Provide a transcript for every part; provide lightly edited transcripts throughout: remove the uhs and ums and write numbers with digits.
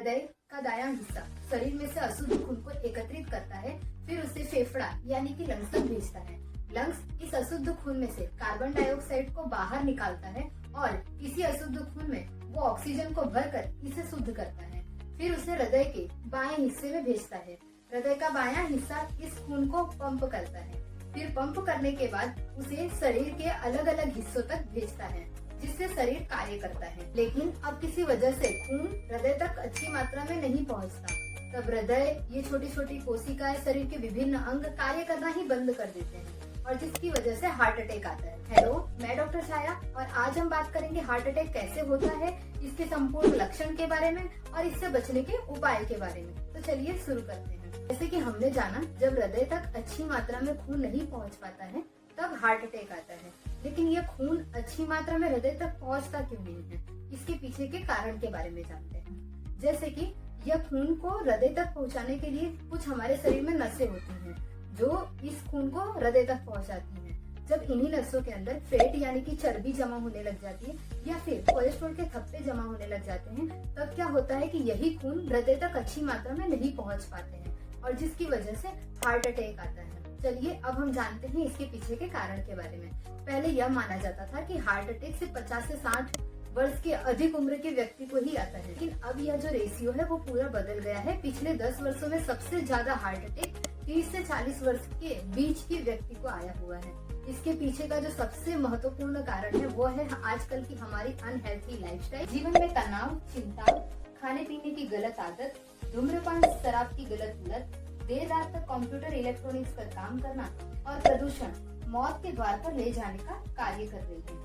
हृदय का दायां हिस्सा शरीर में से अशुद्ध खून को एकत्रित करता है, फिर उसे फेफड़ा यानी कि लंग्स तक भेजता है। लंग्स इस अशुद्ध खून में से कार्बन डाइऑक्साइड को बाहर निकालता है और इसी अशुद्ध खून में वो ऑक्सीजन को भरकर इसे शुद्ध करता है, फिर उसे हृदय के बाएं हिस्से में भेजता है। हृदय का बायां हिस्सा इस खून को पंप करता है, फिर पंप करने के बाद उसे शरीर के अलग अलग हिस्सों तक भेजता है, जिससे शरीर कार्य करता है। लेकिन अब किसी वजह से खून हृदय तक अच्छी मात्रा में नहीं पहुंचता, तब हृदय, ये छोटी छोटी कोशिकाएं शरीर के विभिन्न अंग कार्य करना ही बंद कर देते हैं और जिसकी वजह से हार्ट अटैक आता है। हेलो, मैं डॉक्टर छाया और आज हम बात करेंगे हार्ट अटैक कैसे होता है, इसके संपूर्ण लक्षण के बारे में और इससे बचने के उपाय के बारे में। तो चलिए शुरू करते हैं। जैसे कि हमने जाना, जब हृदय तक अच्छी मात्रा में खून नहीं पहुंच पाता है तब हार्ट अटैक आता है। लेकिन यह खून अच्छी मात्रा में हृदय तक पहुंचता क्यों नहीं है, इसके पीछे के कारण के बारे में जानते हैं। जैसे कि यह खून को हृदय तक पहुंचाने के लिए कुछ हमारे शरीर में नसें होती हैं जो इस खून को हृदय तक पहुंचाती हैं। जब इन्हीं नसों के अंदर फैट यानी कि चर्बी जमा होने लग जाती है या फिर कोलेस्ट्रॉल के थप्पे जमा होने लग जाते हैं, तब क्या होता है कि यही खून हृदय तक अच्छी मात्रा में नहीं पहुंच पाते हैं और जिसकी वजह से हार्ट अटैक आता है। चलिए अब हम जानते हैं इसके पीछे के कारण के बारे में। पहले यह माना जाता था कि हार्ट अटैक सिर्फ 50 से 60 वर्ष के अधिक उम्र के व्यक्ति को ही आता है, लेकिन अब यह जो रेशियो है वो पूरा बदल गया है। पिछले 10 वर्षों में सबसे ज्यादा हार्ट अटैक 30 से 40 वर्ष के बीच के व्यक्ति को आया हुआ है। इसके पीछे का जो सबसे महत्वपूर्ण कारण है वो है आजकल की हमारी अनहेल्थी लाइफस्टाइल। जीवन में तनाव, चिंता, खाने पीने की गलत आदत, धूम्रपान, शराब की गलत लत, देर रात तक कंप्यूटर इलेक्ट्रॉनिक्स पर काम करना और प्रदूषण मौत के द्वार पर ले जाने का कार्य कर रही है।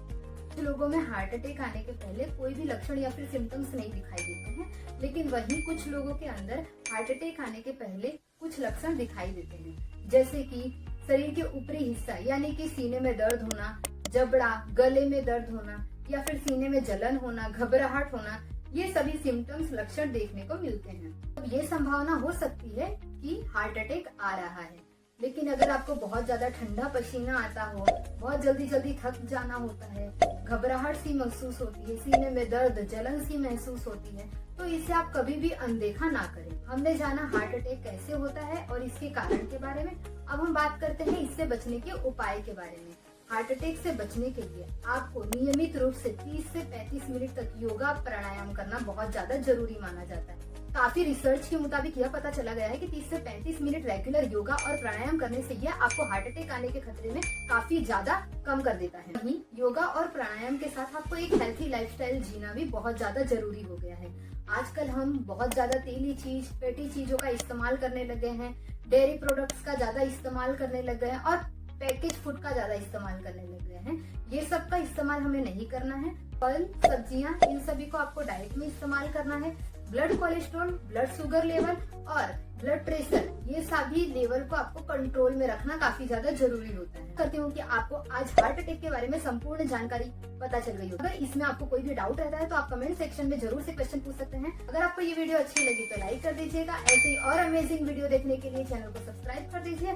कुछ लोगों में हार्ट अटैक आने के पहले कोई भी लक्षण या फिर सिम्टम्स नहीं दिखाई देते हैं, लेकिन वहीं कुछ लोगों के अंदर हार्ट अटैक आने के पहले कुछ लक्षण दिखाई देते हैं, जैसे कि शरीर के ऊपरी हिस्सा यानी कि सीने में दर्द होना, जबड़ा, गले में दर्द होना या फिर सीने में जलन होना, घबराहट होना, ये सभी सिम्टम्स लक्षण देखने को मिलते हैं। अब ये संभावना हो सकती है कि हार्ट अटैक आ रहा है। लेकिन अगर आपको बहुत ज्यादा ठंडा पसीना आता हो, बहुत जल्दी जल्दी थक जाना होता है, घबराहट सी महसूस होती है, सीने में दर्द, जलन सी महसूस होती है, तो इसे आप कभी भी अनदेखा ना करें। हमने जाना हार्ट अटैक कैसे होता है और इसके कारण के बारे में। अब हम बात करते हैं इससे बचने के उपाय के बारे में। हार्ट अटैक से बचने के लिए आपको नियमित रूप से 30 से 35 मिनट तक योगा, प्राणायाम करना बहुत ज्यादा जरूरी माना जाता है। काफी रिसर्च के मुताबिक यह पता चला गया है कि 30 से 35 मिनट रेगुलर योगा और प्राणायाम करने से यह आपको हार्ट अटैक आने के खतरे में काफी ज्यादा कम कर देता है। वहीं योगा और प्राणायाम के साथ आपको एक हेल्थी लाइफस्टाइल जीना भी बहुत ज्यादा जरूरी हो गया है। आजकल हम बहुत ज्यादा तेली चीज, फैटी चीजों का इस्तेमाल करने लगे हैं, डेयरी प्रोडक्ट्स का ज्यादा इस्तेमाल करने लग गए हैं और पैकेज फूड का ज्यादा इस्तेमाल करने लग गए हैं। ये सब का इस्तेमाल हमें नहीं करना है। फल, सब्जियां, इन सभी को आपको डाइट में इस्तेमाल करना है। Blood cholesterol, blood sugar level और ब्लड प्रेशर, ये सभी लेवल को आपको कंट्रोल में रखना काफी ज्यादा जरूरी होता है। करती हूँ कि आपको आज हार्ट अटैक के बारे में संपूर्ण जानकारी पता चल गई हो। अगर इसमें आपको कोई भी डाउट रहता है तो आप कमेंट सेक्शन में जरूर से क्वेश्चन पूछ सकते हैं। अगर आपको ये वीडियो अच्छी लगी तो लाइक कर दीजिएगा। ऐसे ही और अमेजिंग वीडियो देखने के लिए चैनल को सब्सक्राइब कर दीजिए।